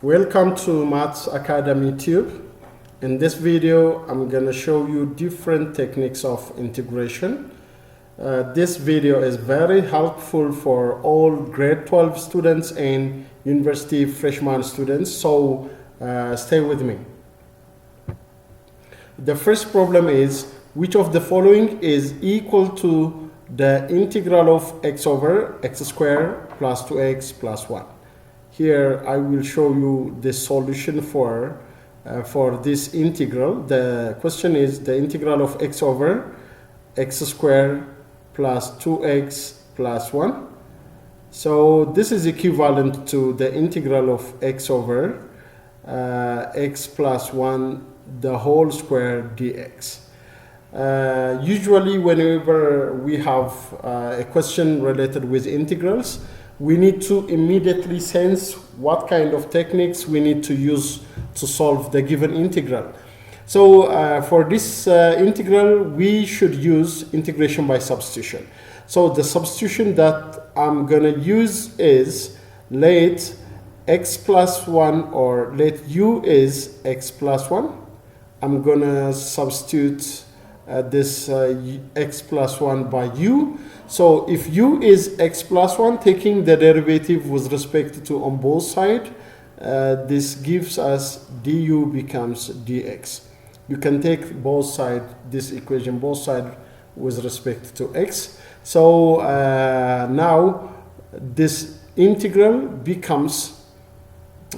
Welcome to Maths Academy Tube. In this video, I'm going to show you different techniques of integration. This video is very helpful for all grade 12 students and university freshman students, so stay with me. The first problem is, which of the following is equal to the integral of x over x squared plus 2x plus 1? Here I will show you the solution for this integral. The question is the integral of x over x squared plus 2x plus 1. So this is equivalent to the integral of x over x plus 1 the whole square dx. Usually whenever we have a question related with integrals, we need to immediately sense what kind of techniques we need to use to solve the given integral. So for this integral, we should use integration by substitution. So the substitution that I'm going to use is let x plus 1, or let u is x plus 1. I'm going to substitute this x plus 1 by u. So if u is x plus 1, taking the derivative with respect to on both sides, this gives us du becomes dx. You can take both sides, this equation, both sides with respect to x. So now this integral becomes,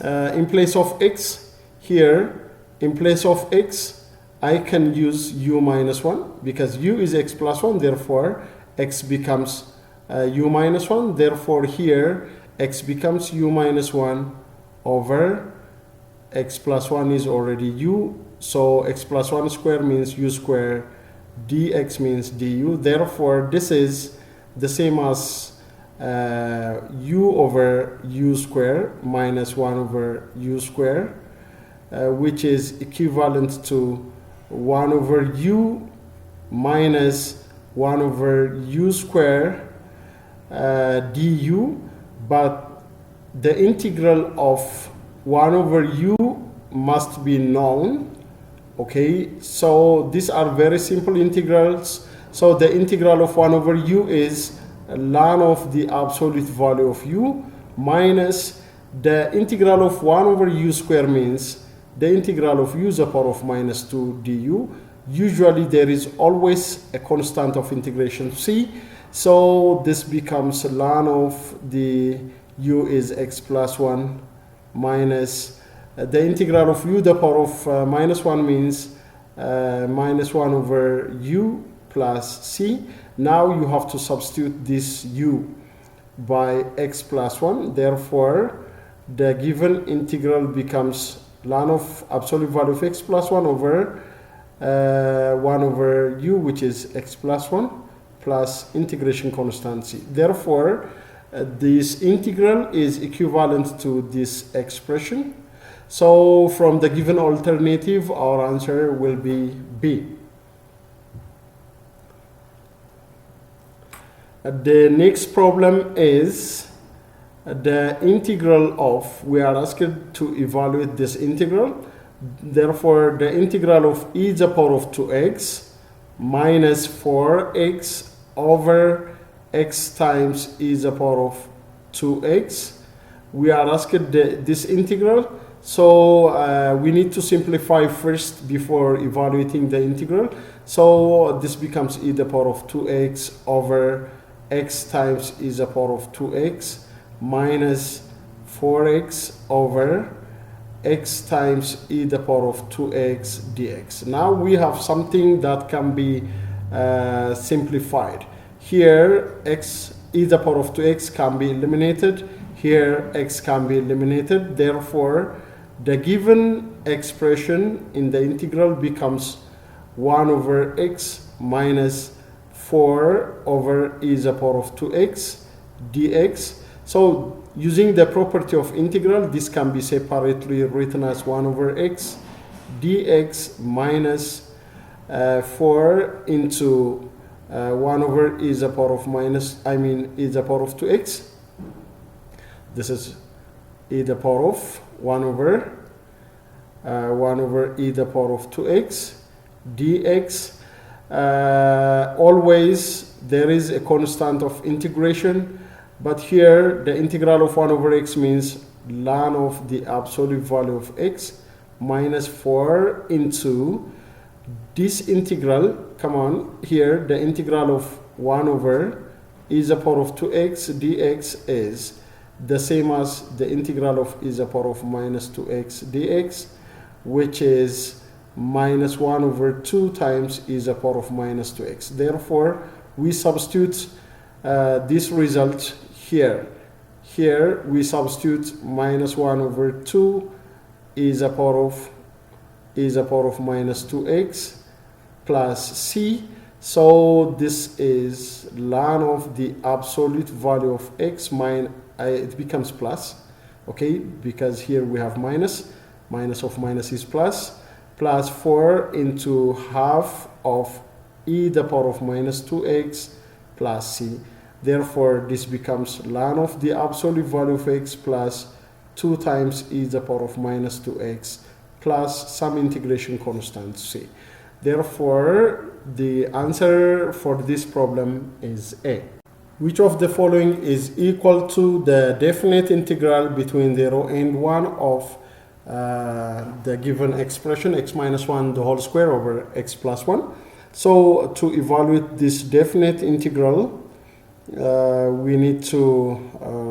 in place of x, here, in place of x, I can use u minus 1, because u is x plus 1, therefore x becomes u minus 1. Therefore here x becomes u minus 1 over x plus 1 is already u. So x plus 1 square means u square, dx means du. Therefore this is the same as u over u square minus 1 over u square, which is equivalent to 1 over u minus 1 over u square du, but the integral of 1 over u must be known. Okay, so these are very simple integrals. So the integral of 1 over u is ln of the absolute value of u minus the integral of 1 over u square means the integral of u to the power of minus 2 du. Usually there is always a constant of integration c, so this becomes ln of the u is x plus 1 minus the integral of u to the power of minus 1 means minus 1 over u plus c. Now you have to substitute this u by x plus 1, therefore the given integral becomes ln of absolute value of x plus 1 over 1 over u, which is x plus 1, plus integration constant c. Therefore, this integral is equivalent to this expression. So from the given alternative, our answer will be B. The next problem is the integral of, we are asked to evaluate this integral. Therefore, the integral of e to the power of 2x minus 4x over x times e to the power of 2x. We are asked this integral, so we need to simplify first before evaluating the integral. So this becomes e to the power of 2x over x times e to the power of 2x minus 4x over x times e to the power of 2x dx. Now we have something that can be simplified. Here x e to the power of 2x can be eliminated. Here x can be eliminated. Therefore the given expression in the integral becomes 1 over x minus 4 over e to the power of 2x dx. So using the property of integral, this can be separately written as 1 over x dx minus 4 into 1 over e to the power of e to the power of 2x. This is e the power of 1 over e the power of 2x dx. Always there is a constant of integration, but here the integral of 1 over x means ln of the absolute value of x minus 4 into this integral. Come on, here the integral of 1 over e the power of 2x dx is the same as the integral of e the power of minus 2x dx, which is minus 1 over 2 times e the power of minus 2x. Therefore, we substitute this result here. Here we substitute minus 1 over 2 e the power of minus 2x plus c. So this is ln of the absolute value of x minus, it becomes plus, okay, because here we have minus of minus is plus 4 into half of e the power of minus 2x plus c. Therefore, this becomes ln of the absolute value of x plus 2 times e the power of minus 2x plus some integration constant c. Therefore, the answer for this problem is A. Which of the following is equal to the definite integral between 0 and 1 of the given expression x minus 1 the whole square over x plus 1? So to evaluate this definite integral, we need to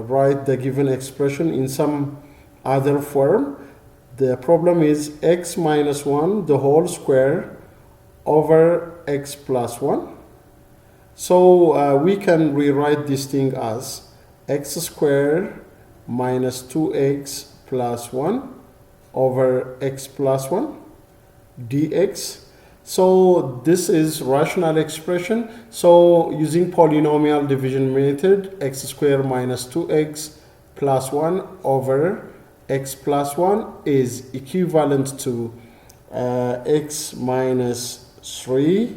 write the given expression in some other form. The problem is x minus 1 the whole square over x plus 1. So we can rewrite this thing as x squared minus 2x plus 1 over x plus 1 dx. So this is rational expression. So using polynomial division method, x squared minus 2x plus 1 over x plus 1 is equivalent to x minus 3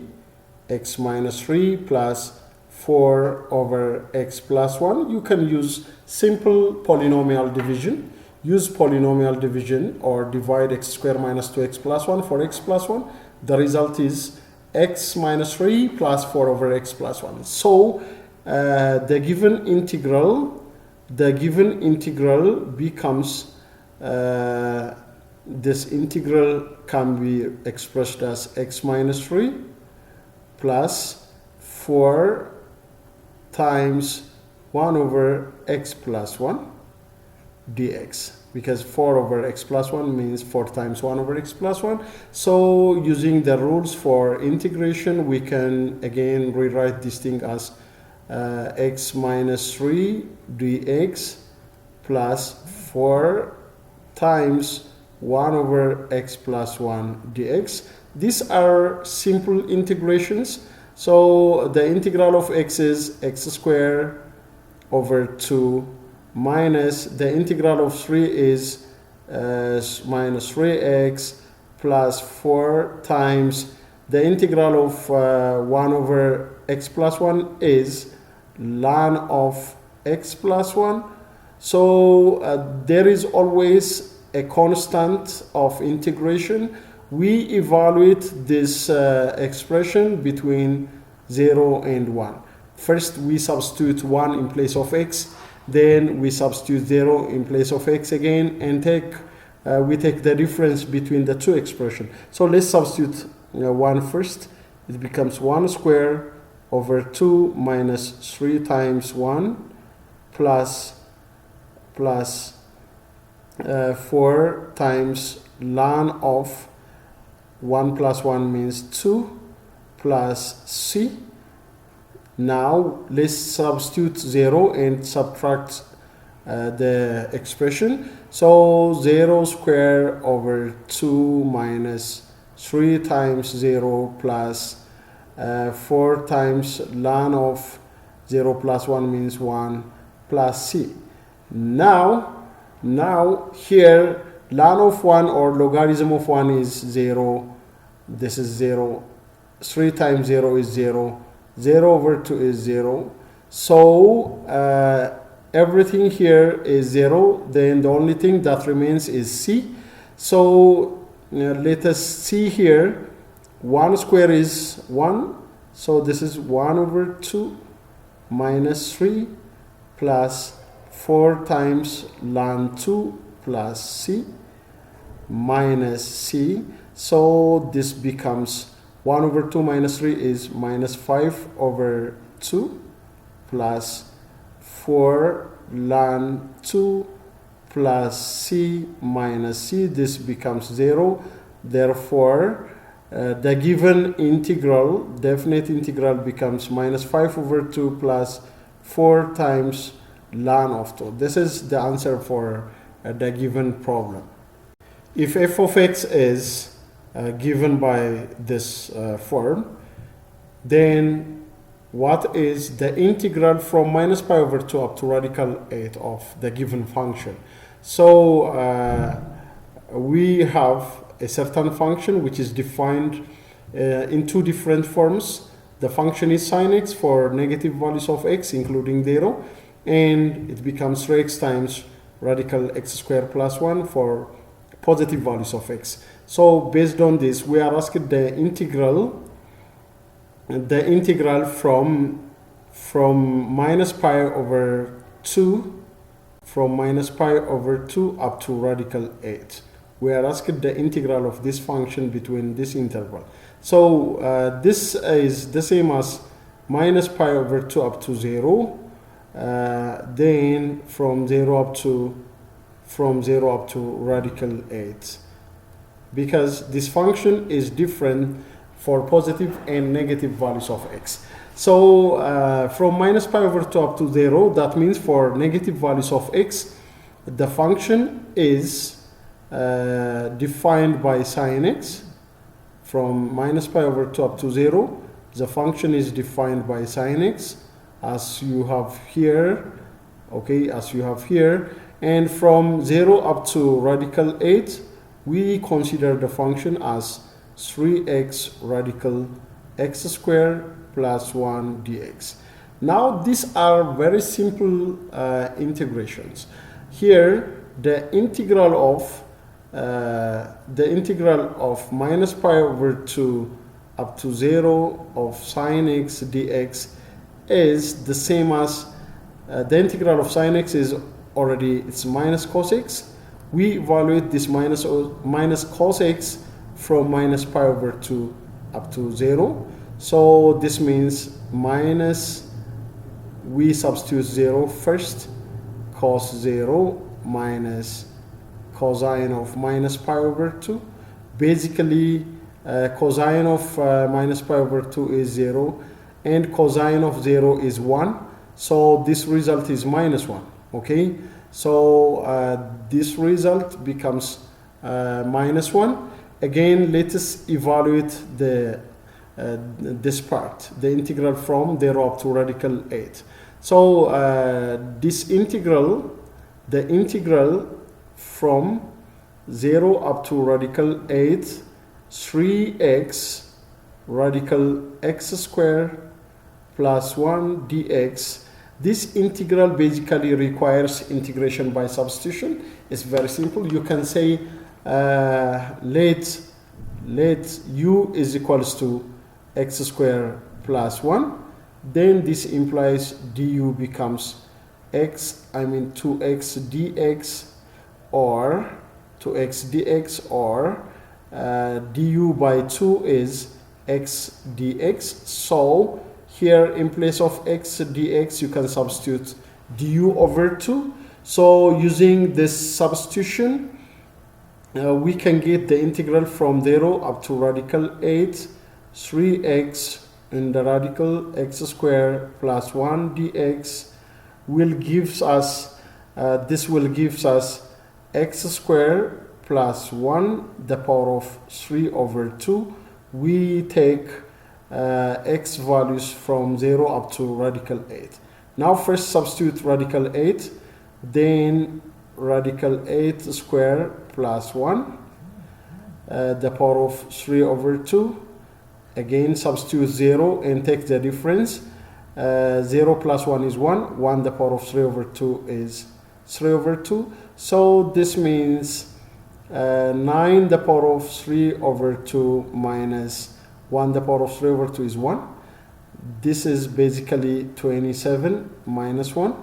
plus 4 over x plus 1. You can use simple polynomial division. Use polynomial division or divide x squared minus 2x plus 1 for x plus 1. The result is x minus 3 plus 4 over x plus 1. So the given integral becomes this integral can be expressed as x minus 3 plus 4 times 1 over x plus 1 dx, because 4 over x plus 1 means 4 times 1 over x plus 1. So using the rules for integration, we can again rewrite this thing as x minus 3 dx plus 4 times 1 over x plus 1 dx. These are simple integrations. So the integral of x is x squared over 2 minus the integral of 3 is minus 3x plus 4 times the integral of 1 over x plus 1 is ln of x plus 1. So there is always a constant of integration. We evaluate this expression between 0 and 1. First, we substitute 1 in place of x. Then we substitute 0 in place of x again, and we take the difference between the two expressions. So let's substitute 1 first. It becomes 1 squared over 2 minus 3 times 1 plus 4 times ln of 1 plus 1 means 2 plus c. Now let's substitute 0 and subtract the expression. So 0 squared over 2 minus 3 times 0 plus 4 times ln of 0 plus 1 means 1 plus c. Now here ln of 1 or logarithm of 1 is 0. This is 0. 3 times 0 is 0. 0 over 2 is 0. So everything here is 0, then the only thing that remains is c. So let us see here, 1 square is 1, so this is 1 over 2 minus 3 plus 4 times ln 2 plus c minus c. So this becomes 1 over 2 minus 3 is minus 5 over 2 plus 4 ln 2 plus c minus c. This becomes 0. Therefore, the given integral, definite integral, becomes minus 5 over 2 plus 4 times ln of 2. This is the answer for the given problem. If f of x is given by this form, then what is the integral from minus pi over 2 up to radical 8 of the given function? So we have a certain function which is defined in two different forms. The function is sin x for negative values of x including 0, and it becomes 3x times radical x squared plus 1 for positive values of x. So based on this, we are asked the integral from minus pi over 2 up to radical 8. We are asked the integral of this function between this interval. So this is the same as minus pi over 2 up to 0, then from 0 up to radical 8, because this function is different for positive and negative values of x. So from minus pi over 2 up to 0, that means for negative values of x, the function is defined by sin x. From minus pi over 2 up to 0, the function is defined by sin x, as you have here, okay, as you have here. And from 0 up to radical 8, we consider the function as 3x radical x squared plus 1 dx. Now these are very simple integrations. Here the integral of minus pi over 2 up to 0 of sin x dx is the same as the integral of sin x is already, it's minus cos x. We evaluate this minus cos x from minus pi over 2 up to 0. So this means minus, we substitute 0 first, cos 0 minus cosine of minus pi over 2. Basically, cosine of minus pi over 2 is 0, and cosine of 0 is 1. So this result is minus 1. Okay, so this result becomes minus 1. Again, let us evaluate this part, the integral from 0 up to radical 8. So this integral, the integral from 0 up to radical 8, 3x radical x squared plus 1 dx. This integral basically requires integration by substitution. It's very simple. You can say let u is equals to x squared plus 1. Then this implies du becomes 2x dx or 2x dx, or du by 2 is x dx. So here in place of x dx, you can substitute du over 2. So using this substitution, we can get the integral from 0 up to radical 8, 3x in the radical x squared plus 1 dx will gives us, this will gives us x squared plus 1 the power of 3 over 2. We take x values from 0 up to radical 8. Now first substitute radical 8, then radical 8 squared plus 1 the power of 3 over 2. Again substitute 0 and take the difference. 0 plus 1 is 1. 1 the power of 3 over 2 is 3 over 2. So this means 9 the power of 3 over 2 minus 1 the power of 3 over 2 is 1. This is basically 27 minus 1.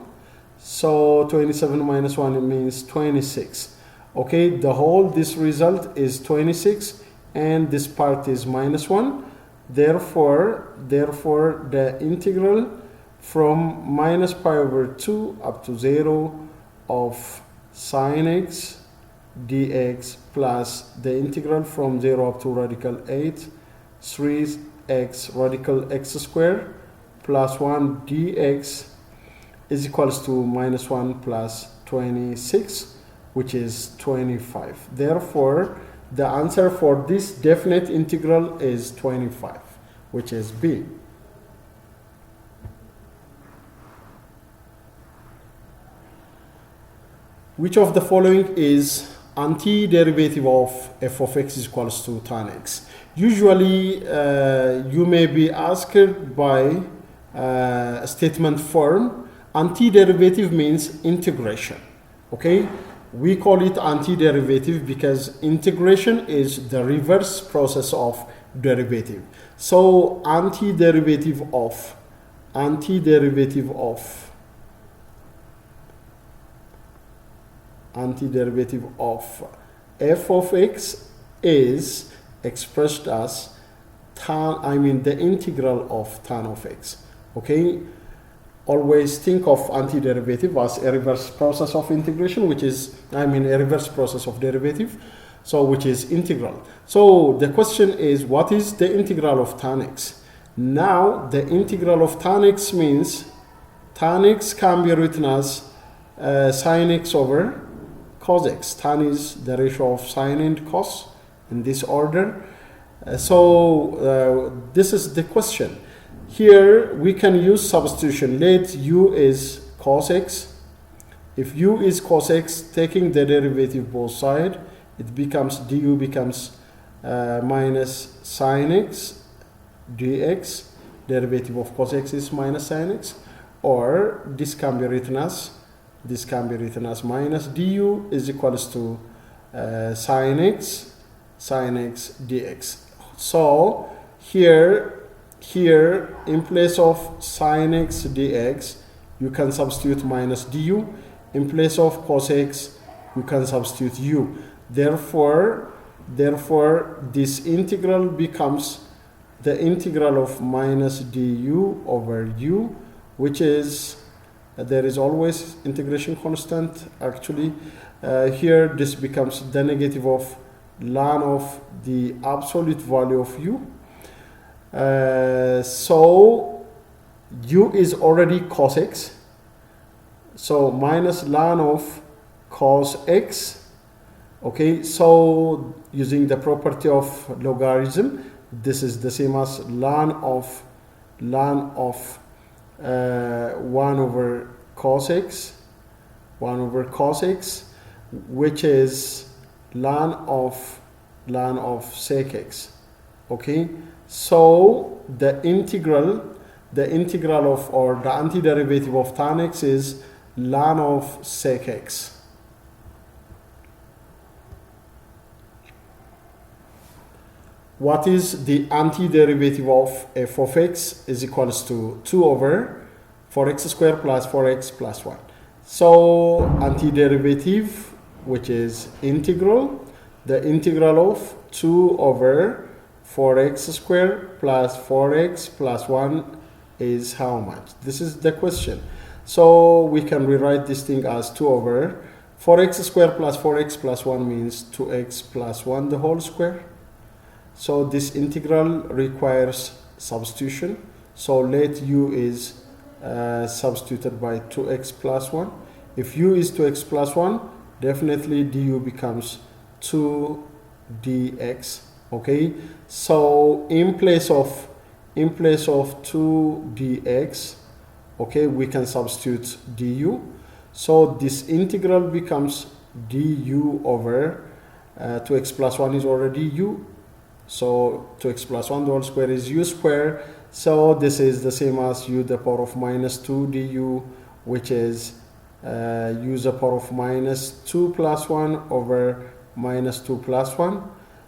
So 27 minus 1 it means 26. Okay, this result is 26 and this part is minus 1. Therefore the integral from minus pi over 2 up to 0 of sine x dx plus the integral from 0 up to radical 8 3x radical x squared plus 1 dx is equals to minus 1 plus 26, which is 25. Therefore, the answer for this definite integral is 25, which is B. Which of the following is antiderivative of f of x is equals to tan x? Usually, you may be asked by statement form. Antiderivative means integration. Okay, we call it antiderivative because integration is the reverse process of derivative. So antiderivative of f of x is expressed as the integral of tan of x. Okay, always think of antiderivative as a reverse process of integration, which is a reverse process of derivative, so which is integral. So the question is, what is the integral of tan x? Now the integral of tan x means tan x can be written as sine x over cos x. Tan is the ratio of sine and cos in this order. This is the question. Here we can use substitution. Let u is cos x. If u is cos x, taking the derivative both sides, it becomes du becomes minus sine x dx. Derivative of cos x is minus sine x, or this can be written as minus du is equals to sine x dx. So here in place of sine x dx, you can substitute minus du. In place of cos x, you can substitute u. Therefore this integral becomes the integral of minus du over u, which is there is always integration constant. Actually, here this becomes the negative of ln of the absolute value of u. So u is already cos x, so minus ln of cos x. Okay, so using the property of logarithm, this is the same as ln of 1 over cos x, which is ln of sec x. Okay, so the integral of, or the antiderivative of tan x is ln of sec x. What is the antiderivative of f of x is equals to 2 over 4x squared plus 4x plus 1. So antiderivative, which is integral, the integral of 2 over 4x squared plus 4x plus 1 is how much? This is the question. So we can rewrite this thing as 2 over 4x squared plus 4x plus 1 means 2x plus 1 the whole square. So this integral requires substitution. So let u is substituted by 2x plus 1. If u is 2x plus 1, definitely du becomes 2 dx. Okay, so in place of 2 dx, okay, we can substitute du. So this integral becomes du over 2x plus 1 is already u. So 2x plus 1 the whole square is u square. So this is the same as u to the power of minus 2 du, which is u to the power of minus 2 plus 1 over minus 2 plus 1.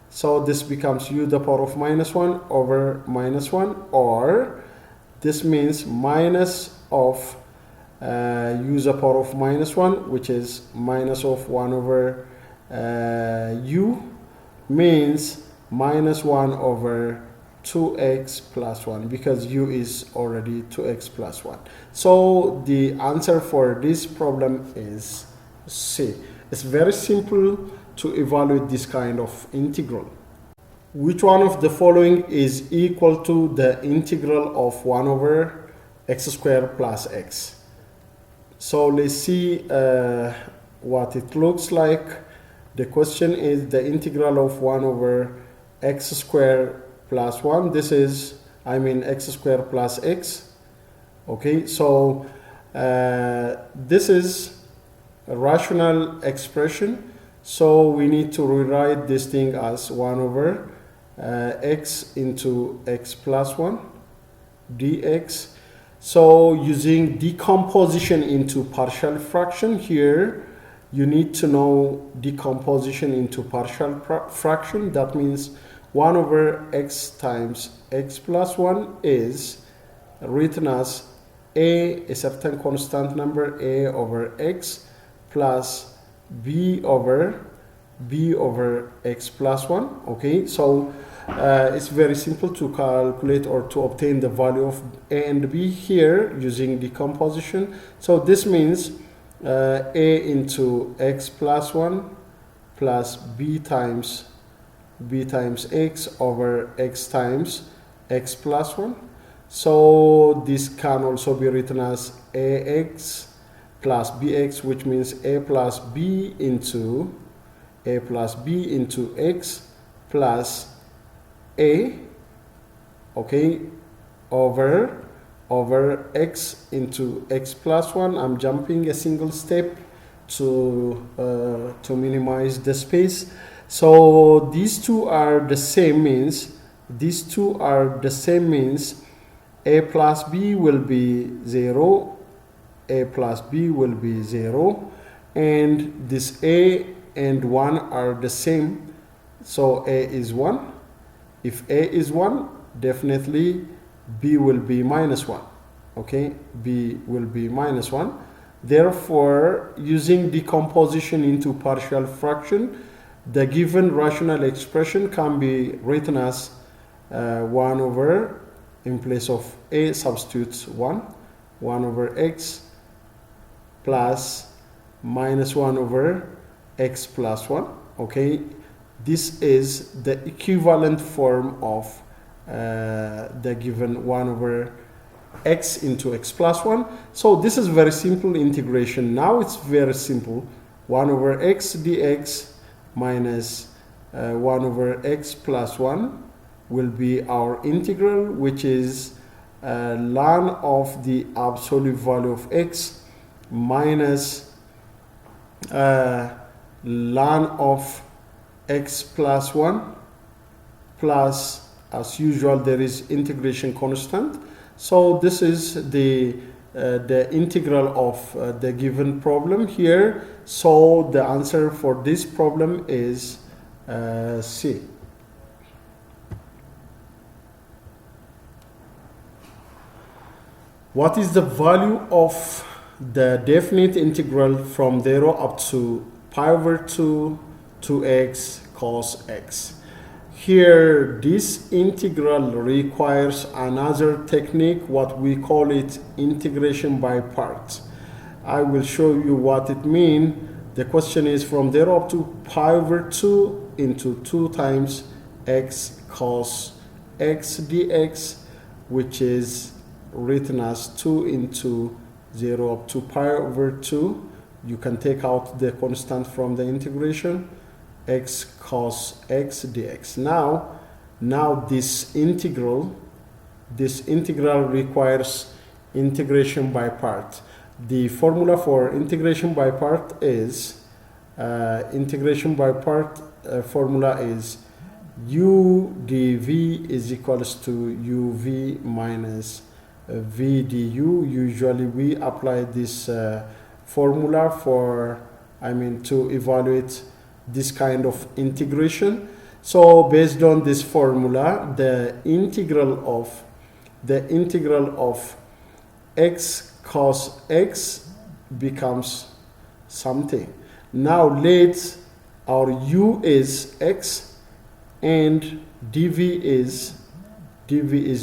So this becomes u to the power of minus 1 over minus 1, or this means minus of u to the power of minus 1, which is minus of 1 over u, means minus 1 over 2x plus 1, because u is already 2x plus 1. So the answer for this problem is C. It's very simple to evaluate this kind of integral. Which one of the following is equal to the integral of 1 over x squared plus x? So let's see what it looks like. The question is the integral of 1 over x squared plus 1. This is, x squared plus x. Okay, so this is a rational expression. So we need to rewrite this thing as 1 over x into x plus 1 dx. So using decomposition into partial fraction, here you need to know decomposition into partial fraction. That means 1 over x times x plus 1 is written as a certain constant number, a over x, plus b over x plus 1. Okay, so it's very simple to calculate or to obtain the value of a and b here using decomposition. So this means a into x plus 1 plus b times x over x times x plus 1. So this can also be written as ax plus bx, which means a plus b into x plus a, okay, over x into x plus 1. I'm jumping a single step to minimize the space. So these two are the same, means a plus b will be 0, a plus b will be 0, and this a and 1 are the same. So a is 1. If a is 1, definitely b will be minus 1. Okay, b will be minus 1. Therefore, using decomposition into partial fraction, the given rational expression can be written as 1 over, in place of a, substitutes 1 over x plus minus 1 over x plus 1. Okay, this is the equivalent form of the given 1 over x into x plus 1. So this is very simple integration. Now it's very simple. 1 over x dx minus 1 over x plus 1 will be our integral, which is ln of the absolute value of x minus ln of x plus 1 plus, as usual, there is integration constant. So this is the integral of the given problem here. So the answer for this problem is C. What is the value of the definite integral from 0 up to pi over 2 2x cos x? Here, this integral requires another technique, what we call it integration by parts. I will show you what it means. The question is from 0 up to pi over 2 into 2 times x cos x dx, which is written as 2 into 0 up to pi over 2. You can take out the constant from the integration, x cos x dx. Now this integral requires integration by part. The formula for integration by part is formula is u dv is equals to uv minus v du. Usually we apply this formula for, to evaluate this kind of integration. So based on this formula, the integral of x cos x becomes something. Now let our u is x and dv is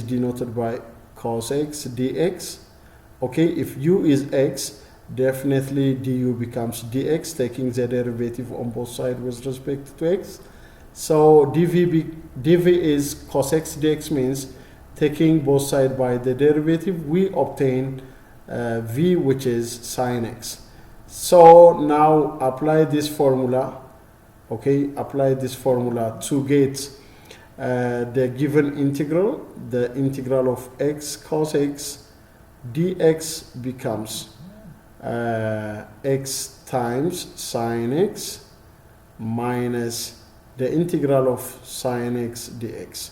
denoted by cos x dx. Okay, if u is x, definitely du becomes dx, taking the derivative on both sides with respect to x. So dv is cos x dx, means taking both sides by the derivative, we obtain v, which is sine x. So now apply this formula. Okay, apply this formula to get the given integral. The integral of x cos x dx becomes x times sine x minus the integral of sine x dx.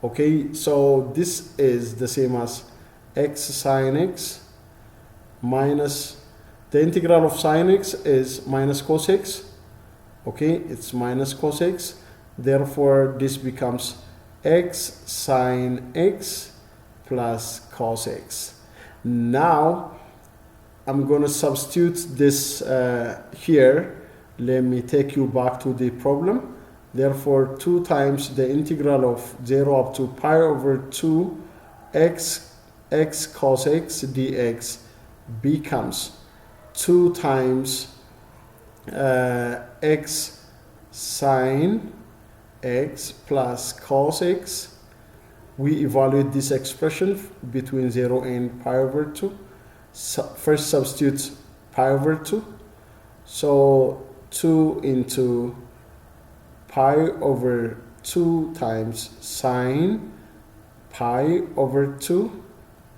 Okay, so this is the same as x sine x minus the integral of sine x is minus cos x. Okay, it's minus cos x. Therefore, this becomes x sine x plus cos x. Now, I'm going to substitute this here. Let me take you back to the problem. Therefore, 2 times the integral of 0 up to pi over 2 x cos x dx becomes 2 times x sine x plus cos x. We evaluate this expression between 0 and pi over 2. First substitute pi over 2. So 2 into pi over 2 times sine pi over 2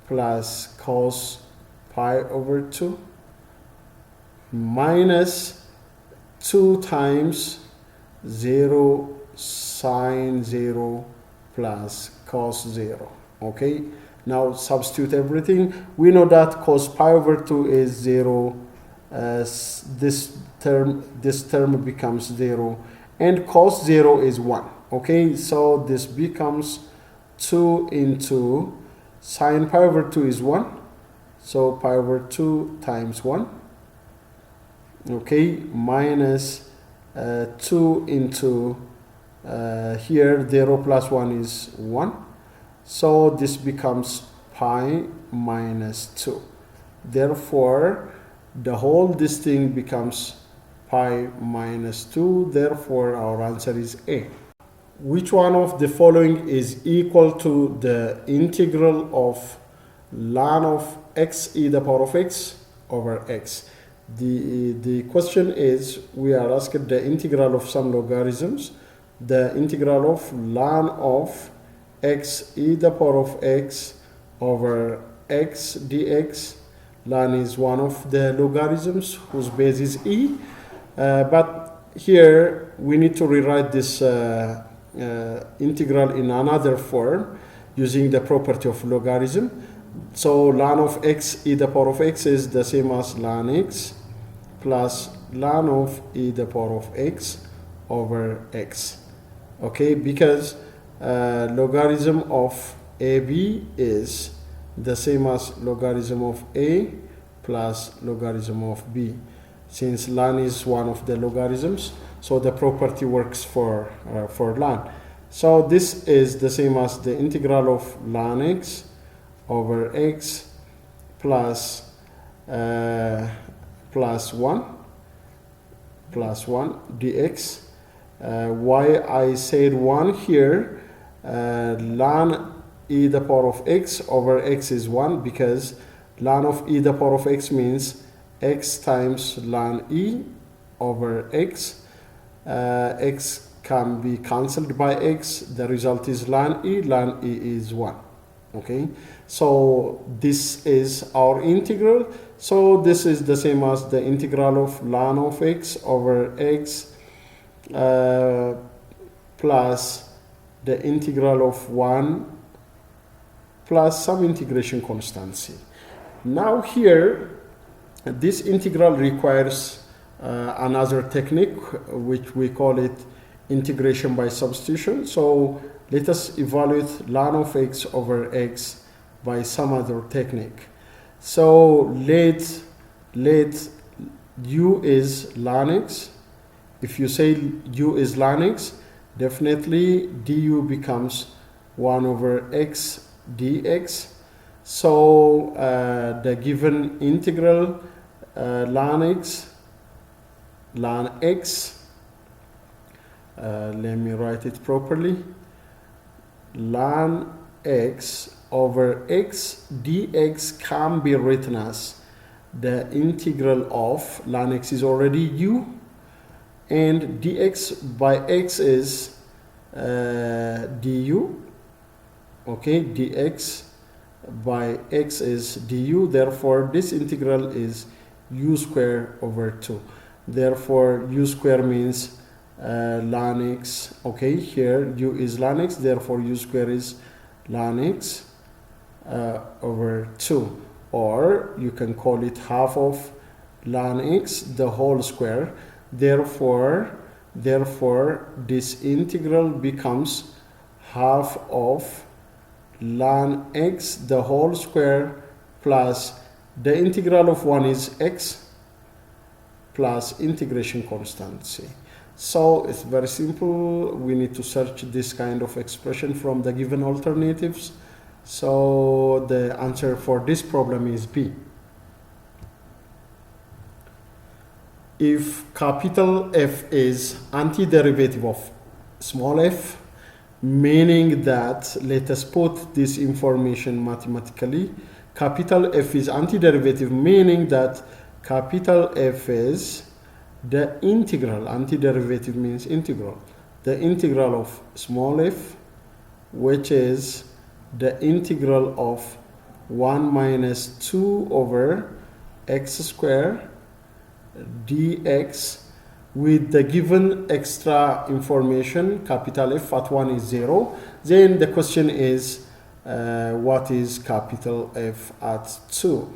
plus cos pi over 2 minus 2 times 0 sine 0 plus cos 0. Okay, now substitute everything. We know that cos pi over 2 is 0. This term becomes 0, and cos 0 is 1. Okay, so this becomes 2 into sine pi over 2 is 1. So pi over 2 times 1. Okay, minus 2 into here 0 plus 1 is 1. So this becomes pi minus 2. Therefore, the whole this thing becomes pi minus 2. Therefore, our answer is A. Which one of the following is equal to the integral of ln of x e to the power of x over x? The question is, we are asked the integral of some logarithms. The integral of ln of x e to the power of x over x dx. Ln is one of the logarithms whose base is e, but here we need to rewrite this integral in another form using the property of logarithm. So ln of x e to the power of x is the same as ln x plus ln of e to the power of x over x. Okay, because logarithm of ab is the same as logarithm of a plus logarithm of b. Since ln is one of the logarithms, so the property works for ln. So this is the same as the integral of ln x over x plus 1 dx. Why I said 1 here, ln e to the power of x over x is 1, because ln of e to the power of x means x times ln e over x. X can be cancelled by x. The result is ln e. Ln e is 1. Okay, so this is our integral. So this is the same as the integral of ln of x over x plus the integral of 1 plus some integration constancy. Now here, this integral requires another technique, which we call it integration by substitution. So let us evaluate ln of x over x by some other technique. So let u is ln x. If you say u is ln x, definitely du becomes 1 over x dx. So the given integral ln x, let me write it properly, ln x over x dx can be written as the integral of ln x is already u, and dx by x is du. Okay, dx by x is du. Therefore this integral is u square over 2. Therefore u square means ln x. Okay, here u is ln x, therefore u square is ln x over 2, or you can call it half of ln x the whole square. Therefore this integral becomes half of ln x the whole square plus the integral of 1 is x plus integration constancy. So it's very simple. We need to search this kind of expression from the given alternatives. So the answer for this problem is B. If capital F is antiderivative of small f, meaning that, let us put this information mathematically, capital F is antiderivative, meaning that capital F is the integral. Antiderivative means integral. The integral of small f, which is the integral of 1 minus 2 over x square dx, with the given extra information, capital F at 1 is 0. Then the question is, what is capital F at 2?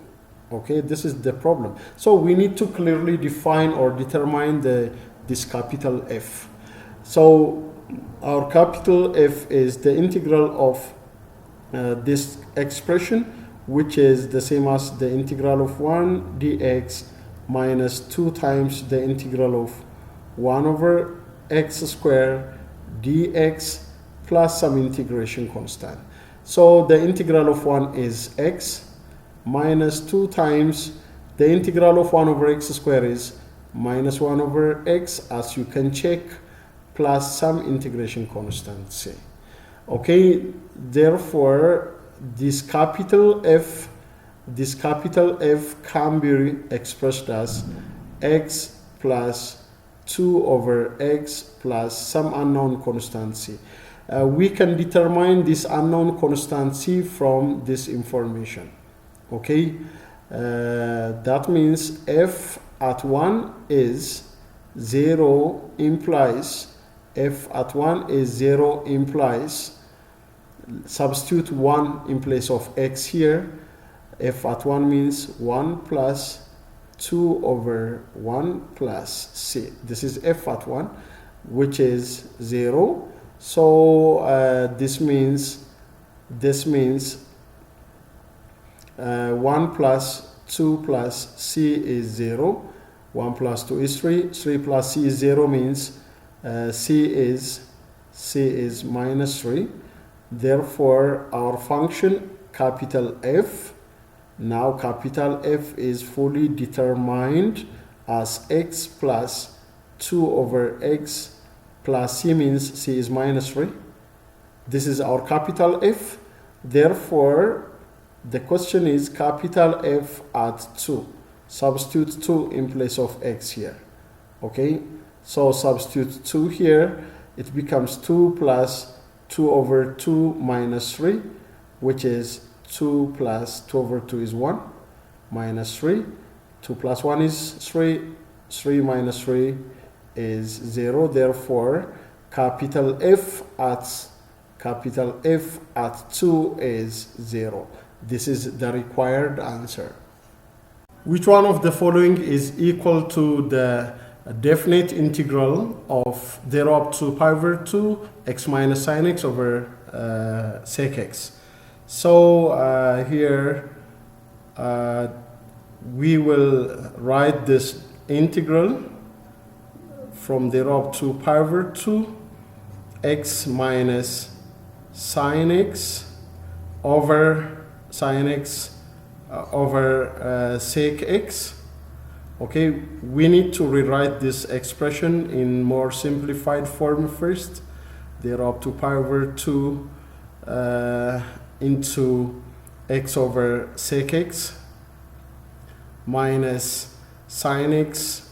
Okay, this is the problem. So we need to clearly define or determine this capital F. So our capital F is the integral of this expression, which is the same as the integral of 1 dx minus 2 times the integral of 1 over x square dx plus some integration constant. So the integral of 1 is x minus 2 times the integral of 1 over x square is minus 1 over x, as you can check, plus some integration constancy. Okay, therefore this capital F can be expressed as x plus 2 over x plus some unknown constancy. We can determine this unknown constancy from this information. Okay, that means f at 1 is 0 implies f at 1 is 0 implies, substitute 1 in place of x here, f at 1 means 1 plus 2 over 1 plus c. This is f at 1, which is 0. So this means 1 plus 2 plus c is 0. 1 plus 2 is 3. 3 plus c is 0 means c is minus 3. Therefore our function capital F, now capital F is fully determined as x plus 2 over x plus c, means c is minus 3. This is our capital F. Therefore the question is capital F at 2. Substitute 2 in place of x here. Okay, so substitute 2 here, it becomes 2 plus 2 over 2 minus 3, which is 2 plus 2 over 2 is 1 minus 3. 2 plus 1 is 3. 3 minus 3 is 0. Therefore capital F at capital F at 2 is 0. This is the required answer. Which one of the following is equal to the definite integral of 0 up to pi over 2 x minus sine x over sec x? So here we will write this integral from 0 up to pi over 2 x minus sine x over sine x over sec x. Okay, we need to rewrite this expression in more simplified form first. 0 up to pi over 2 into x over sec x minus sine x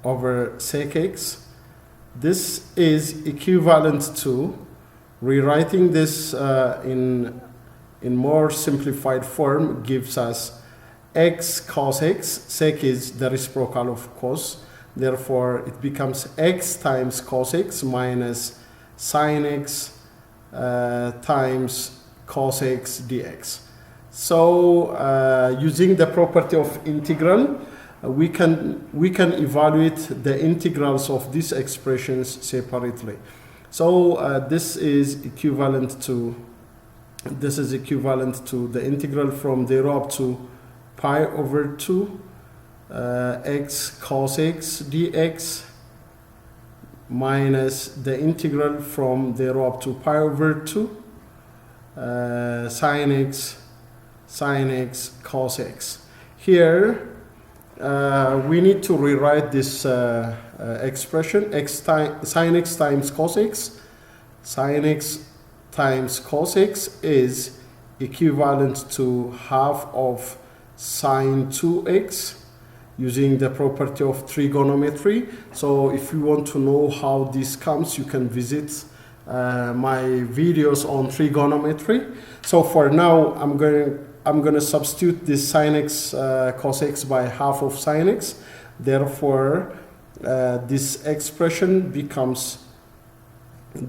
over sec x. This is equivalent to rewriting this in more simplified form gives us x cos x. Sec is the reciprocal of cos, therefore it becomes x times cos x minus sine x times cos x dx. So using the property of integral, we can evaluate the integrals of these expressions separately. So this is equivalent to the integral from 0 up to pi over 2 x cos x dx minus the integral from 0 up to pi over 2 sine x cos x. Here we need to rewrite this expression sine x times cos x. Sine x times cos x is equivalent to half of sine 2x using the property of trigonometry. So if you want to know how this comes, you can visit my videos on trigonometry. So for now, I'm going to substitute this sine x cos x by half of sine x. Therefore, this expression becomes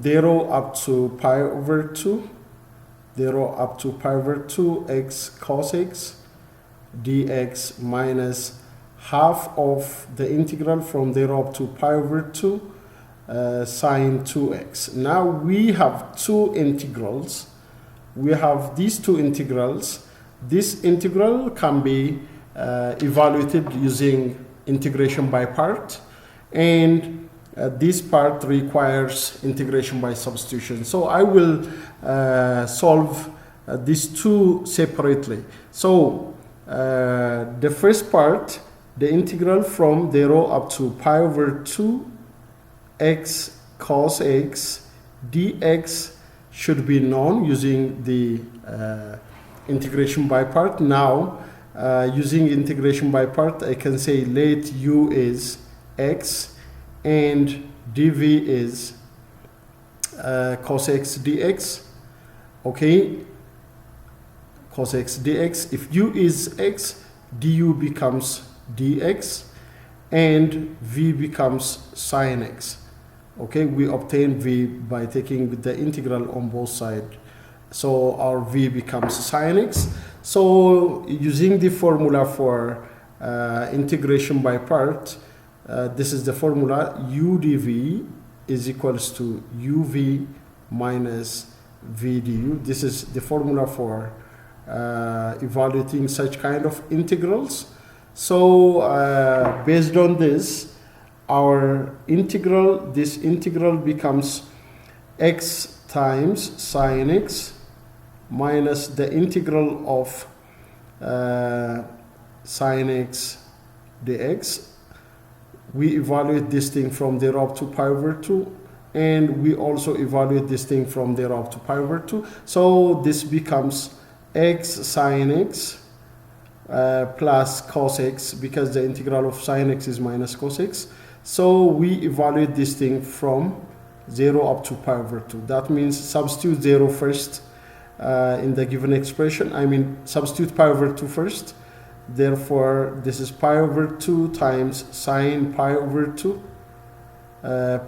0 up to pi over 2, 0 up to pi over 2 x cos x dx minus half of the integral from 0 up to pi over 2 sine 2x. Now we have two integrals. We have these two integrals. This integral can be evaluated using integration by part, and this part requires integration by substitution. So I will solve these two separately. So the first part, the integral from 0 up to pi over 2 x cos x dx should be known using the integration by part. Now using integration by part, I can say let u is x and dv is cos x dx. Okay, cos x dx. If u is x, du becomes dx and v becomes sine x. Okay, we obtain v by taking the integral on both sides. So our v becomes sine x. So using the formula for integration by part, this is the formula: u dv is equals to uv minus v du. This is the formula for evaluating such kind of integrals. So based on this, this integral becomes x times sine x minus the integral of sine x dx. We evaluate this thing from 0 up to pi over 2, and we also evaluate this thing from 0 up to pi over 2. So this becomes x sine x plus cos x, because the integral of sine x is minus cos x. So we evaluate this thing from 0 up to pi over 2. That means substitute 0 first in the given expression. I mean, substitute pi over 2 first. Therefore, this is pi over 2 times sine pi over 2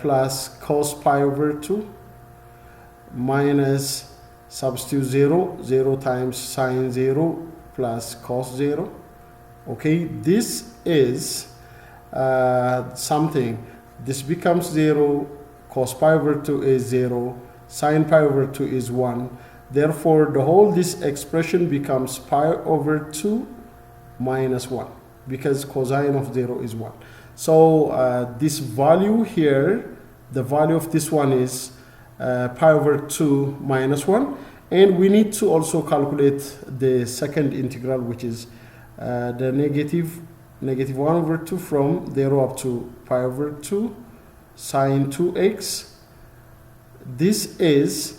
plus cos pi over 2. minus substitute 0, 0 times sine 0 plus cos 0. Okay, this is something. This becomes 0, cos pi over 2 is 0, sine pi over 2 is 1. Therefore, the whole this expression becomes pi over 2 minus 1, because cosine of 0 is 1. So this value here, the value of this one is pi over 2 minus 1. And we need to also calculate the second integral, which is the negative 1 over 2 from 0 up to pi over 2 sine 2x. This is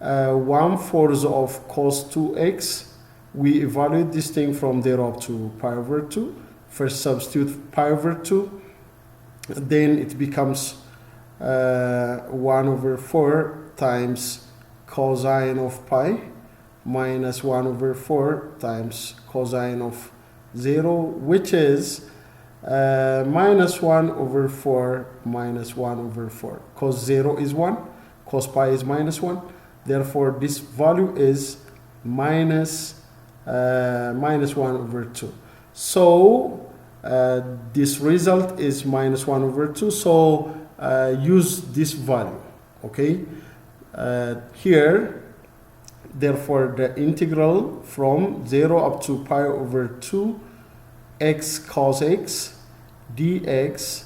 1/4 of cos 2x. We evaluate this thing from 0 up to pi over 2. First substitute pi over 2. Then it becomes 1/4 times cosine of pi minus 1/4 times cosine of 0, which is minus 1/4 minus 1/4. Cos 0 is 1, cos pi is minus 1. Therefore, this value is minus 1/2. So this result is minus 1/2. So use this value. Okay. Here, therefore, the integral from 0 up to pi over 2 x cos x dx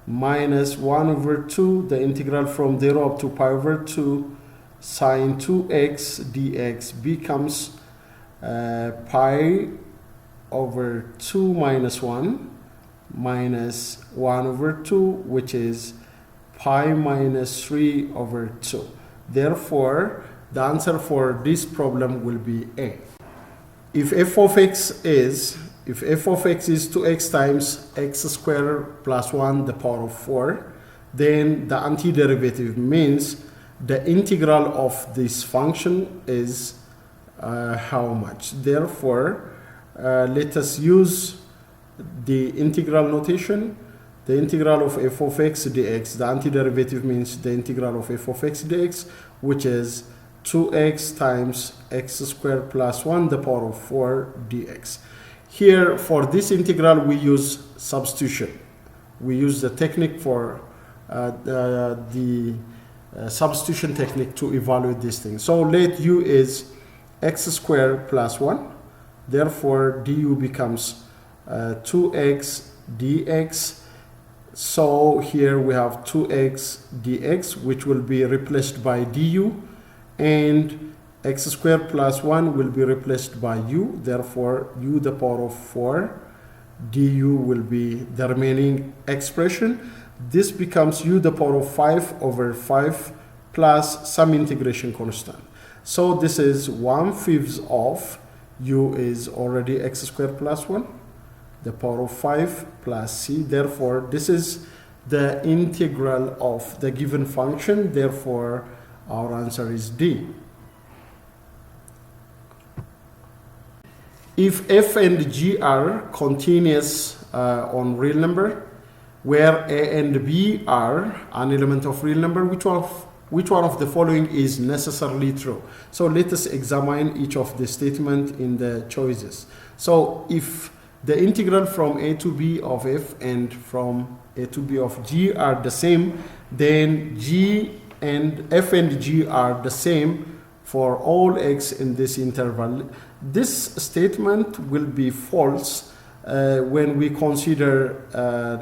minus 1/2, the integral from 0 up to pi over 2 sine 2x dx becomes pi over 2 minus 1 minus 1/2, which is pi minus 3/2. Therefore, the answer for this problem will be A. If f of x is 2x times x squared plus 1 the power of 4, then the antiderivative means the integral of this function is how much. Therefore, let us use the integral notation. The integral of f of x dx, the antiderivative means the integral of f of x dx, which is 2x times x squared plus 1 the power of 4 dx. Here, for this integral, we use substitution. We use the technique for the substitution technique to evaluate this thing. So let u is x squared plus 1. Therefore, du becomes 2x dx. So here we have 2x dx, which will be replaced by du, and x squared plus 1 will be replaced by u. Therefore, u the power of 4 du will be the remaining expression. This becomes u the power of 5 over 5 plus some integration constant. So this is 1/5 of u is already x squared plus 1, the power of 5 plus c. Therefore, this is the integral of the given function. Therefore, our answer is D. If f and g are continuous on real number, where a and b are an element of real number, which one of the following is necessarily true? So let us examine each of the statement in the choices. So if the integral from a to b of f and from a to b of g are the same, then g and f and g are the same for all x in this interval. This statement will be false when we consider,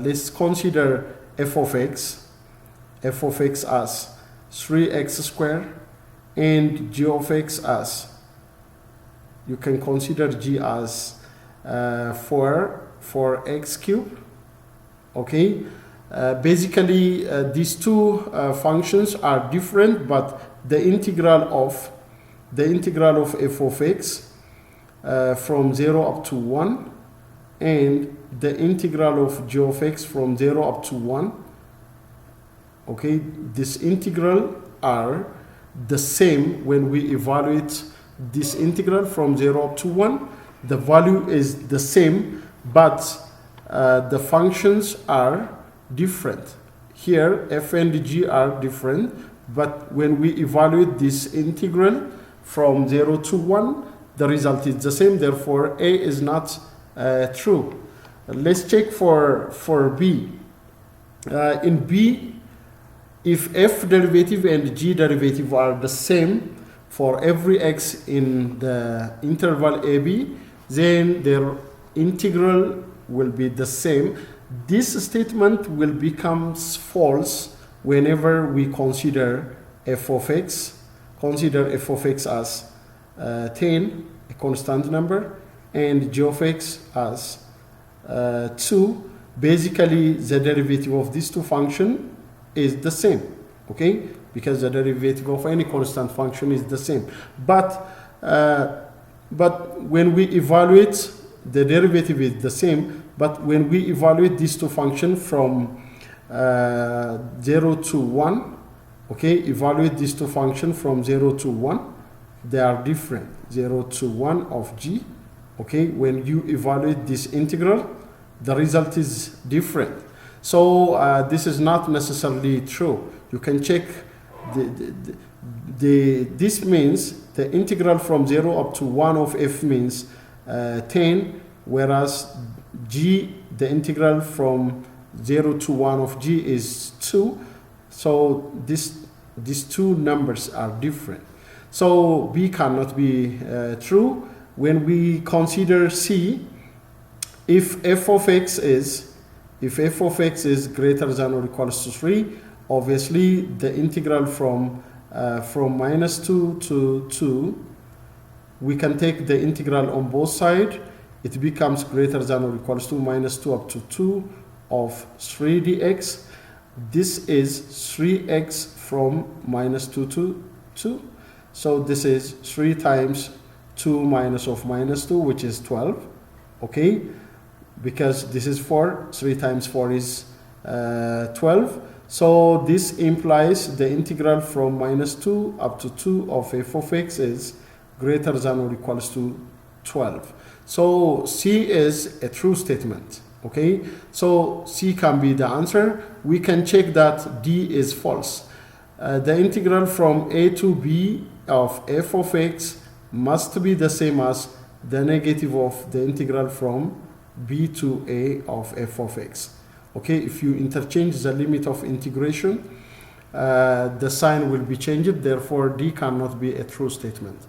let's consider f of x as 3x squared and g of x as, you can consider g as 4x cubed. Okay, basically these two functions are different, but the integral of f of x from 0 up to 1 and the integral of g of x from 0 up to 1, okay, this integral are the same when we evaluate this integral from 0 up to 1. The value is the same, but the functions are different. Here f and g are different, but when we evaluate this integral from 0 to 1, the result is the same. Therefore, A is not true. Let's check for B. In B, if f derivative and g derivative are the same for every x in the interval AB, then their integral will be the same. This statement will become false whenever we consider f of x. Consider f of x as 10, a constant number, and g of x as 2. Basically, the derivative of these two functions is the same, okay? Because the derivative of any constant function is the same. But when we evaluate, the derivative is the same, but when we evaluate these two functions from 0 to 1, okay, evaluate these two functions from 0 to 1, they are different. 0 to 1 of g, okay, when you evaluate this integral, the result is different. So this is not necessarily true. You can check this means the integral from 0 up to 1 of f means 10, whereas g, the integral from 0 to 1 of g is 2. So these two numbers are different. So B cannot be true. When we consider C, if f of x is greater than or equals to 3, obviously the integral from minus 2 to 2, we can take the integral on both sides. It becomes greater than or equals to minus 2 up to 2 of 3 dx. This is 3x from minus 2 to 2. So this is 3 times 2 minus of minus 2, which is 12, okay? Because this is 4, 3 times 4 is 12. So this implies the integral from minus 2 up to 2 of f of x is greater than or equals to 12. So C is a true statement, okay? So C can be the answer. We can check that D is false. The integral from a to b of f of x must be the same as the negative of the integral from b to a of f of x. Okay, if you interchange the limit of integration, the sign will be changed. Therefore, D cannot be a true statement.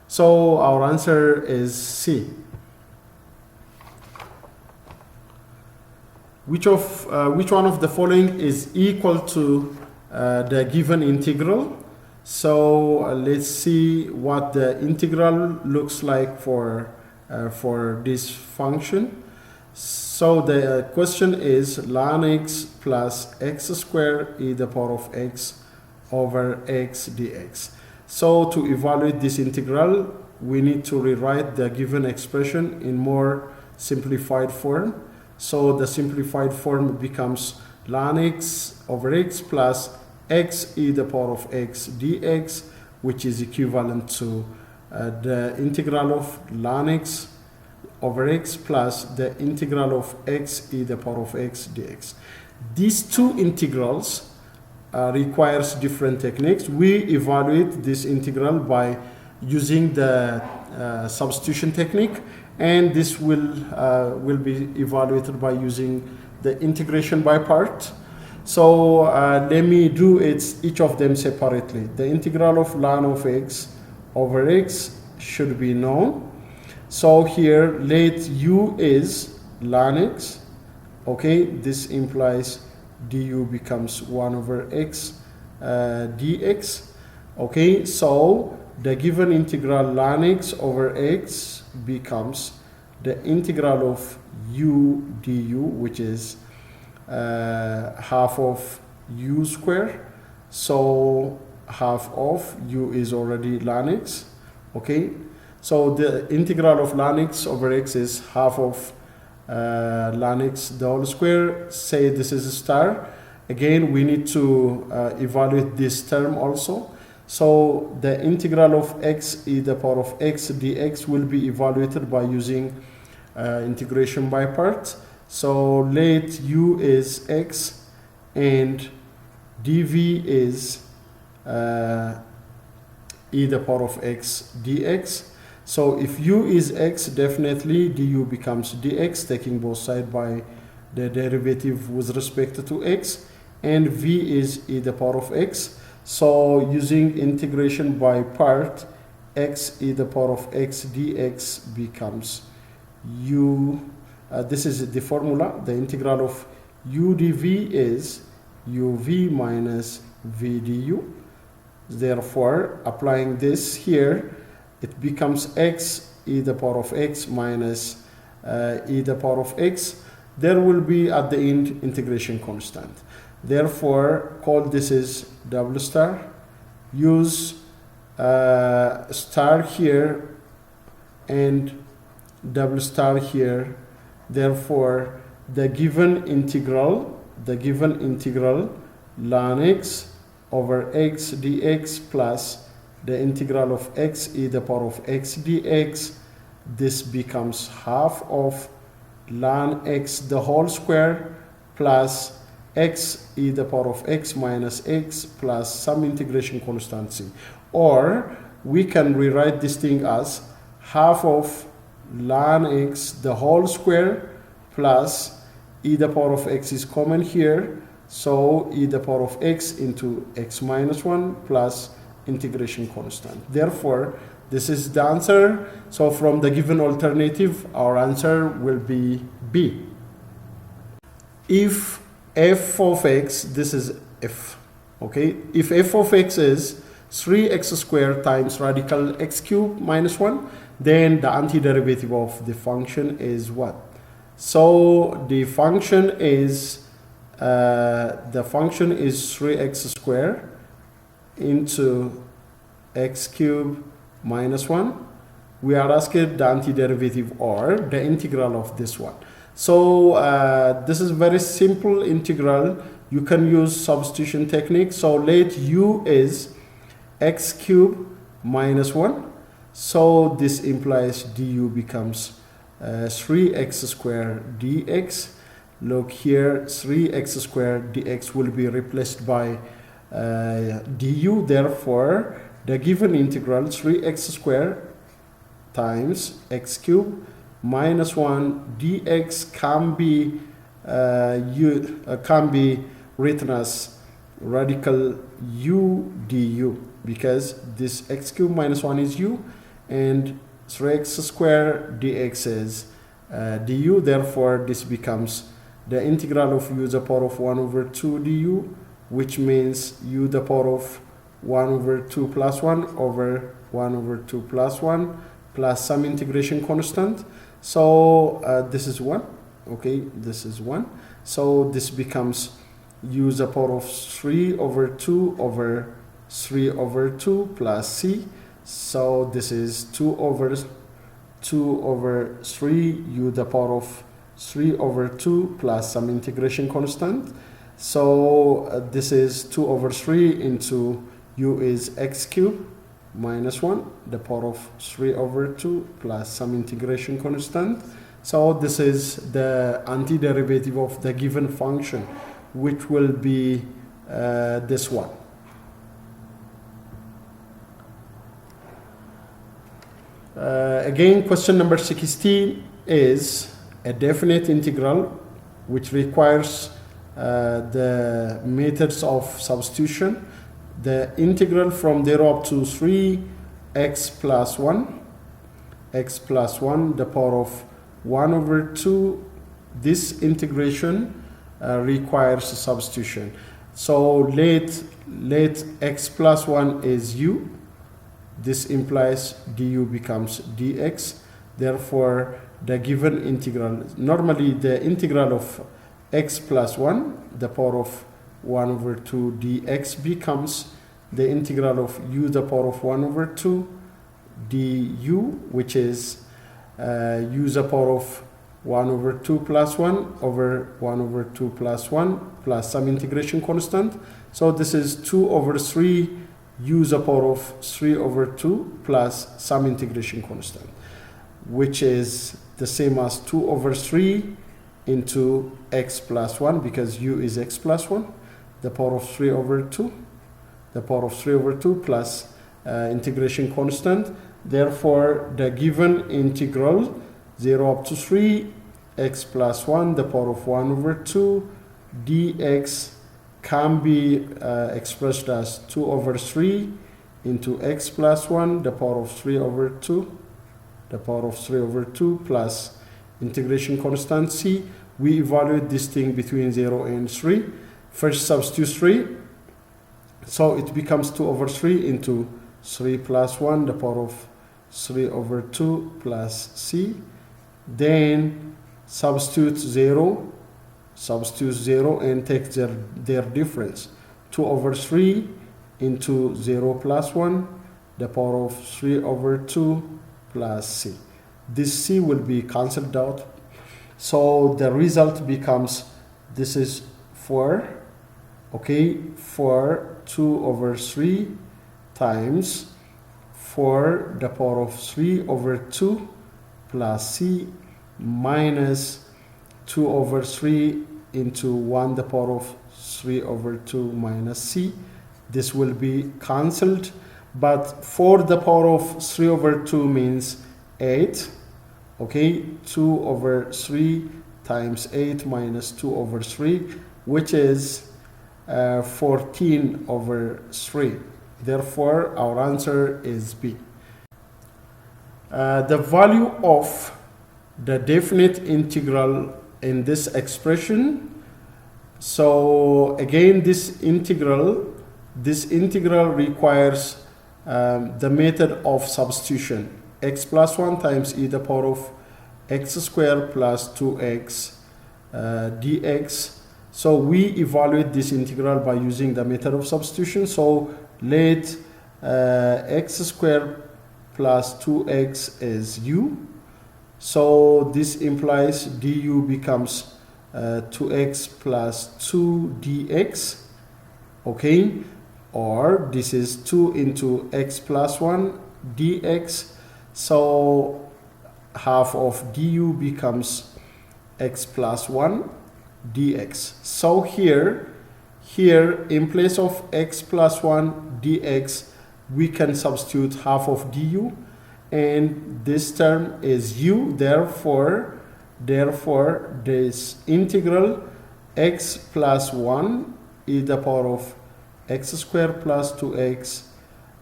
So our answer is C. Which one of the following is equal to the given integral? So let's see what the integral looks like for this function. So the question is ln x plus x squared e to the power of x over x dx. So to evaluate this integral, we need to rewrite the given expression in more simplified form. So the simplified form becomes ln x over x plus x e to the power of x dx, which is equivalent to the integral of ln x over x plus the integral of x e to the power of x dx. These two integrals requires different techniques. We evaluate this integral by using the substitution technique, and this will be evaluated by using the integration by part. So let me do each of them separately. The integral of ln of x over x should be known. So here let u is ln x. Okay, this implies du becomes 1 over x dx. Okay, so the given integral ln x over x becomes the integral of u du, which is half of u squared. So half of u is already ln x. Okay, so the integral of ln x over x is half of ln x the whole square. Say this is a star. Again, we need to evaluate this term also. So the integral of x e to the power of x dx will be evaluated by using integration by parts. So let u is x and dv is e the power of x dx. So if u is x, definitely du becomes dx, taking both sides by the derivative with respect to x, and v is e the power of x. So using integration by part, x e the power of x dx becomes u, this is the formula, the integral of u dv is uv minus v du. Therefore, applying this here, it becomes x e the power of x minus e the power of x. There will be at the end integration constant. Therefore, call this is double star. Use star here and double star here. Therefore, the given integral ln x over x dx plus the integral of x e the power of x dx, this becomes half of ln x the whole square plus x e the power of x minus x plus some integration constant c. Or we can rewrite this thing as half of ln x the whole square plus e the power of x is common here, so e the power of x into x minus 1 plus integration constant. Therefore, this is the answer. So from the given alternative, our answer will be B. If f of x, this is f, okay? If f of x is 3x squared times radical x cubed minus 1, then the antiderivative of the function is what? So the function is 3x squared into x cubed minus 1. We are asking the antiderivative or the integral of this one. So this is very simple integral. You can use substitution technique. So let u is x cubed minus 1. So this implies du becomes 3x squared dx. Look here, 3x squared dx will be replaced by du. Therefore, the given integral 3x squared times x cubed minus 1 dx can be written as radical u du, because this x cubed minus 1 is u and 3x squared dx is du. Therefore, this becomes the integral of u the power of 1 over 2 du, which means u the power of 1 over 2 plus 1 over 1 over 2 plus 1 plus some integration constant. So this is 1, okay, this is 1. So this becomes u the power of 3 over 2 over 3 over 2 plus c. So this is 2 over 3 u the power of 3 over 2 plus some integration constant. So this is 2 over 3 into u is x cubed minus 1, the power of 3 over 2 plus some integration constant. So this is the antiderivative of the given function, which will be this one. Again, question number 16 is a definite integral which requires the methods of substitution. The integral from 0 up to 3x plus 1, the power of 1 over 2. This integration requires a substitution. So let x plus 1 is u. This implies du becomes dx. Therefore, the given integral, normally the integral of x plus 1, the power of 1 over 2 dx becomes the integral of u the power of 1 over 2 du, which is u the power of 1 over 2 plus 1 over 1 over 2 plus 1 plus some integration constant. So this is 2 over 3 u the power of 3 over 2 plus some integration constant, which is the same as 2 over 3 into x plus 1, because u is x plus 1, the power of 3 over 2 the power of 3 over 2 plus integration constant. Therefore, the given integral 0 up to 3 x plus 1 the power of 1 over 2 dx can be expressed as 2 over 3 into x plus 1 the power of 3 over 2 plus integration constant c. We evaluate this thing between 0 and 3. First substitute 3, so it becomes 2 over 3 into 3 plus 1 the power of 3 over 2 plus c. Then substitute 0 and take their difference. 2 over 3 into 0 plus 1 the power of 3 over 2 plus c. This c will be cancelled out, so the result becomes, this is 4, okay, 2 over 3 times 4 the power of 3 over 2 plus c minus 2 over 3 into 1 the power of 3 over 2 minus c. This will be cancelled, but 4 the power of 3 over 2 means 8. Okay, 2 over 3 times 8 minus 2 over 3, which is 14 over 3. Therefore, our answer is B. The value of the definite integral in this expression. So again, this integral requires the method of substitution. X plus 1 times e the power of x squared plus 2x dx. So we evaluate this integral by using the method of substitution. So let x squared plus 2x is u. So this implies du becomes 2x plus 2 dx. Okay, or this is 2 into x plus 1 dx. So half of du becomes x plus 1 dx. So here in place of x plus 1 dx, we can substitute half of du, and this term is u. Therefore this integral x plus 1 e the power of x squared plus 2x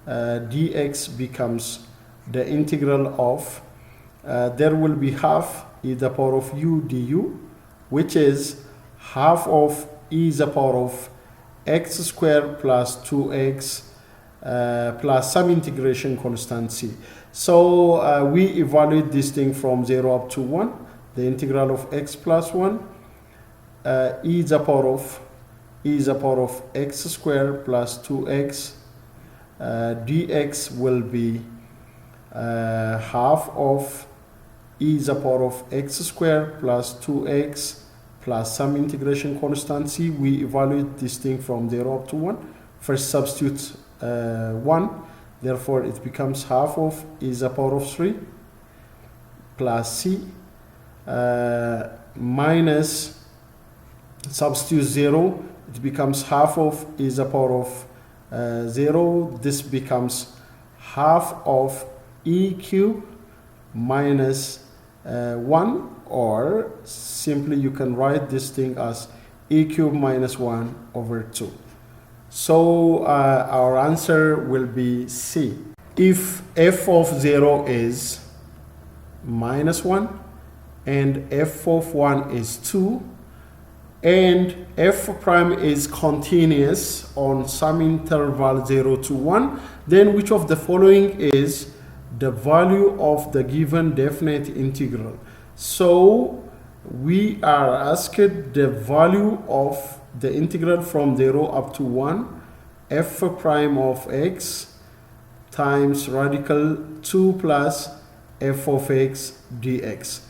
dx becomes the integral of there will be half e the power of u du, which is half of e the power of x squared plus 2x plus some integration constant c. So we evaluate this thing from 0 up to 1. The integral of x plus 1 e the power of x squared plus 2x dx will be half of e the power of x squared plus 2x plus some integration constant c. We evaluate this thing from 0 up to 1. First substitute 1, therefore it becomes half of e the power of 3 plus c minus substitute 0, it becomes half of e the power of 0. This becomes half of e cubed minus 1, or simply you can write this thing as e cubed minus 1 over 2. So our answer will be C. If f of 0 is minus 1 and f of 1 is 2 and f prime is continuous on some interval 0 to 1, then which of the following is the value of the given definite integral? So we are asked the value of the integral from 0 up to 1 f prime of x times radical 2 plus f of x dx.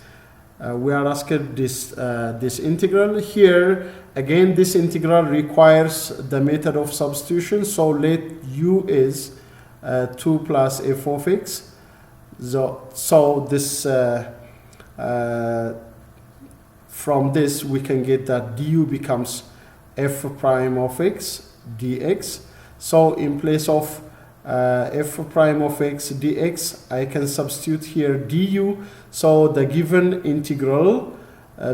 We are asked this integral. Here again, this integral requires the method of substitution. So let u is 2 plus f of x. So this from this we can get that du becomes f prime of x dx. So in place of f prime of x dx, I can substitute here du. So the given integral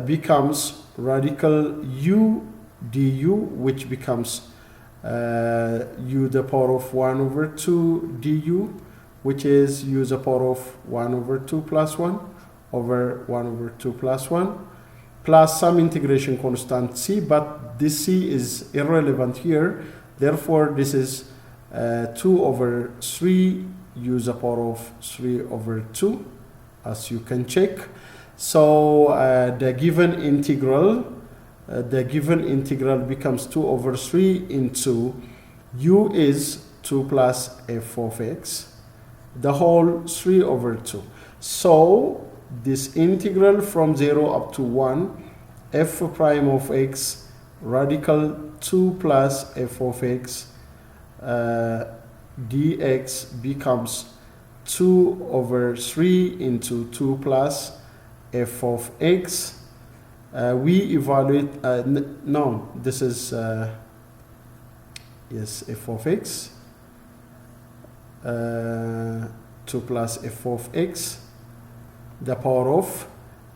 becomes radical u du, which becomes u the power of 1 over 2 du, which is u the power of 1 over 2 plus 1 over 1 over 2 plus 1, plus some integration constant c, but this c is irrelevant here. Therefore, this is 2 over 3 u the power of 3 over 2, as you can check. So the given integral becomes 2 over 3 into u is 2 plus f of x, the whole 3 over 2. So this integral from 0 up to 1, f prime of x radical 2 plus f of x dx becomes 2 over 3 into 2 plus f of x. We evaluate, no, this is, yes, f of x, 2 plus f of x, the power of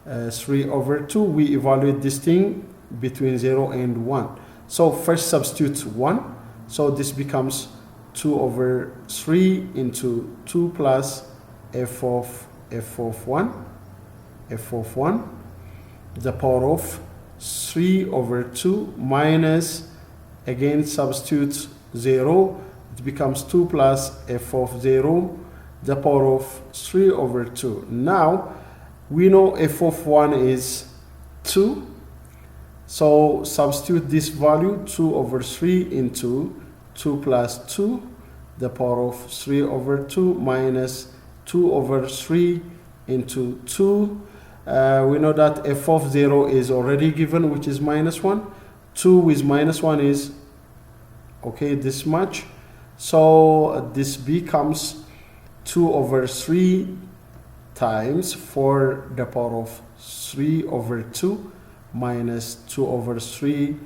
3 over 2. We evaluate this thing between 0 and 1. So first substitute 1. So this becomes 2 over 3 into 2 plus f of 1, the power of 3 over 2 minus, again substitute 0. It becomes 2 plus f of 0, the power of 3 over 2. Now we know f of 1 is 2, so substitute this value, 2 over 3 into 2 plus 2, the power of 3 over 2 minus 2 over 3 into 2. We know that f of 0 is already given, which is minus 1. 2 with minus 1 is, okay, this much. So this becomes 2 over 3 times 4 the power of 3 over 2 minus 2 over 3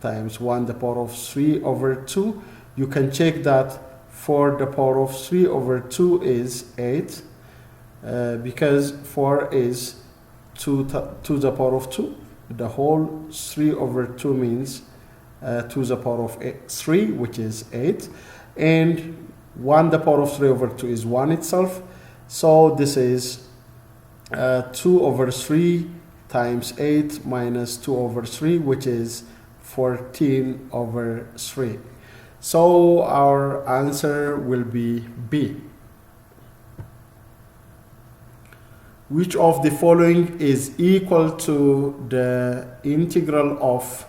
times 1 the power of 3 over 2. You can check that 4 the power of 3 over 2 is 8, because 4 is 2 to the power of 2. The whole 3 over 2 means 2 to the power of 3, which is 8. And 1 the power of 3 over 2 is 1 itself. So this is 2 over 3 times 8 minus 2 over 3, which is 14 over 3. So our answer will be B. Which of the following is equal to the integral of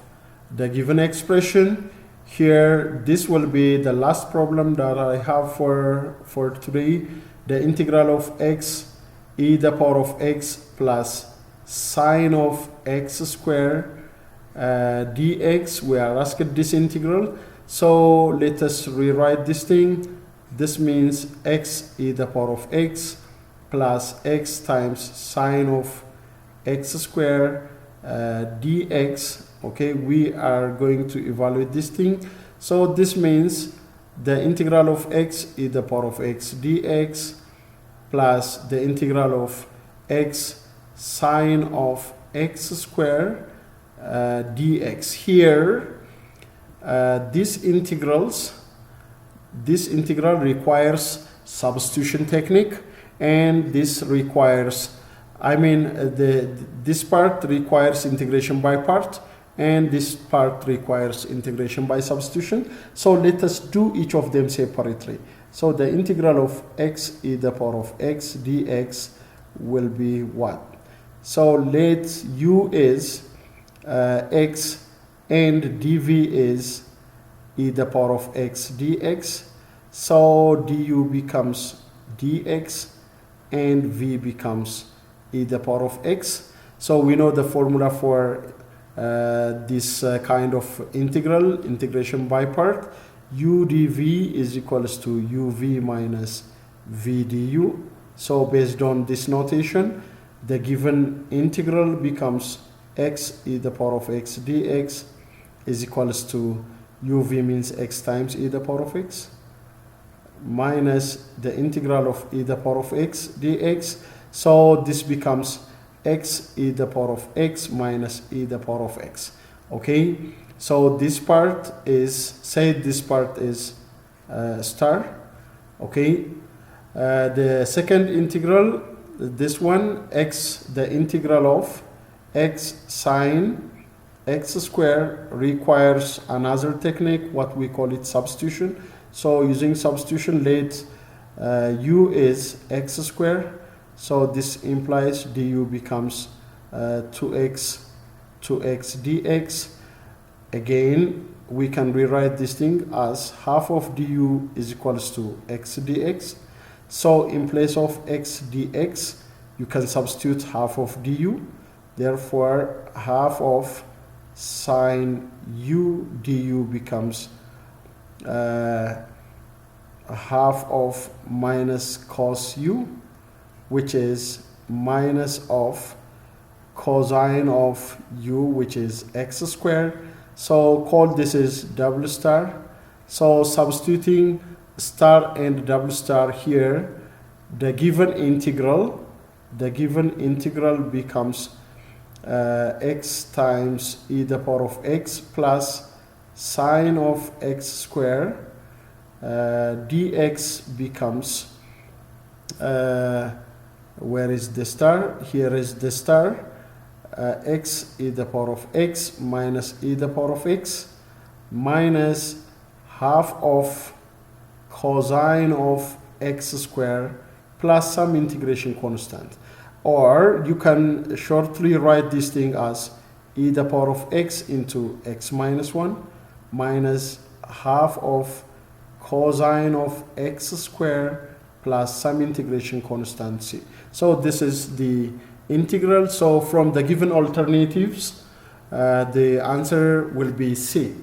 the given expression? Here, this will be the last problem that I have for today. The integral of x e the power of x plus sine of x squared dx. We are asked this integral. So let us rewrite this thing. This means x e the power of x plus x times sine of x squared dx. Okay, we are going to evaluate this thing. So this means the integral of x e the power of x dx plus the integral of x sine of x squared dx. Here, this integral requires substitution technique, and this requires, this part requires integration by part, and this part requires integration by substitution. So let us do each of them separately. So the integral of x e the power of x dx will be what? So let u is x and dv is e the power of x dx. So du becomes dx and v becomes e the power of x. So we know the formula for this kind of integration by part. U dv is equals to uv minus v du. So based on this notation, the given integral becomes x e the power of x dx is equals to uv means x times e to the power of x, minus the integral of e to the power of x dx. So this becomes x e to the power of x minus e to the power of x. Okay, so this part is, say this part is star. Okay, the second integral, this one, x, the integral of x sine x square, requires another technique, what we call it substitution. So using substitution, let u is x square, so this implies du becomes 2x dx. Again, we can rewrite this thing as half of du is equals to x dx. So in place of x dx, you can substitute half of du. Therefore, half of sine u du becomes half of minus cos u, which is minus of cosine of u, which is x squared. So call this is double star. So substituting star and double star here, the given integral becomes x times e to the power of x plus sine of x square dx becomes where is the star? Here is the star. X e to the power of x minus e to the power of x minus half of cosine of x square plus some integration constant. Or you can shortly write this thing as e to the power of x into x minus 1 minus half of cosine of x square plus some integration constant c. So this is the integral. So from the given alternatives, the answer will be C.